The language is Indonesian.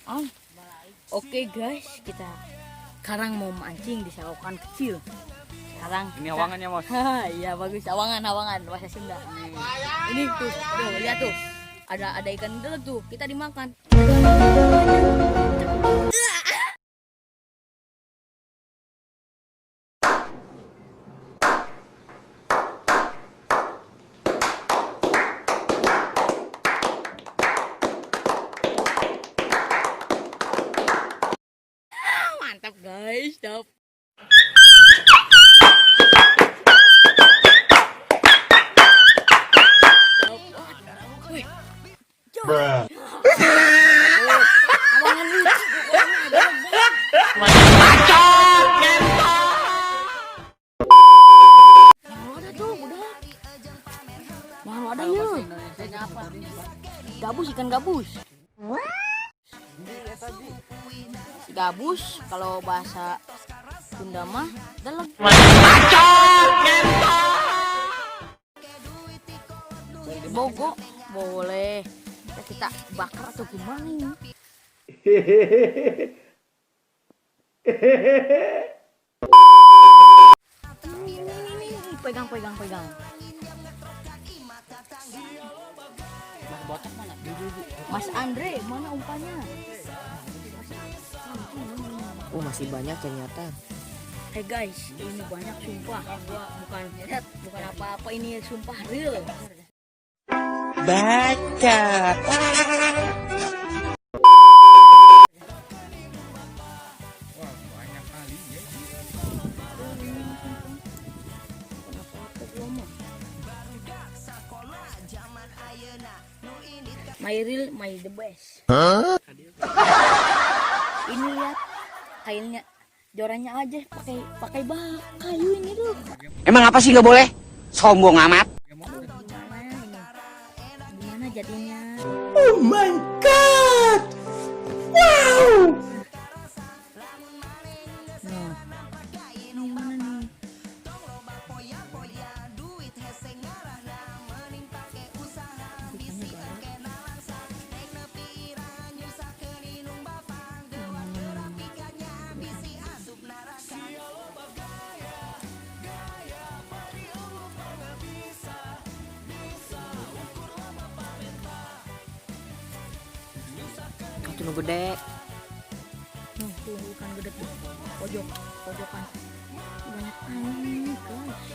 Oh. Oke guys, kita sekarang mau mancing di selokan kecil. Sekarang ini awangannya, Mas. Iya bagus, awangan bahasa Sunda. Ini tuh, lihat tuh. Ada ikan gede tuh, kita dimakan. Mantap guys, dap. Bruh. Gabus, ikan gabus. Gabus kalau bahasa Sunda mah dalam. Bogo boleh. Kita bakar atau gimana ini? Ini pegang. Mas Andre, mana umpannya? Oh, masih banyak ternyata. Hey guys, ini banyak sumpah. Gua bukan apa-apa, ini sumpah real. Baca. Wah, banyak kali ya. My real, my the best. Ini lihat kailnya, jorannya aja pakai kayu ini tuh. Emang apa sih nggak boleh? Sombong amat. Gimana jadinya? Oh my god. Wow. Nah, ini mana nih? Itu gede. Tuh ikan gede tuh, pojokan. Banyak air guys.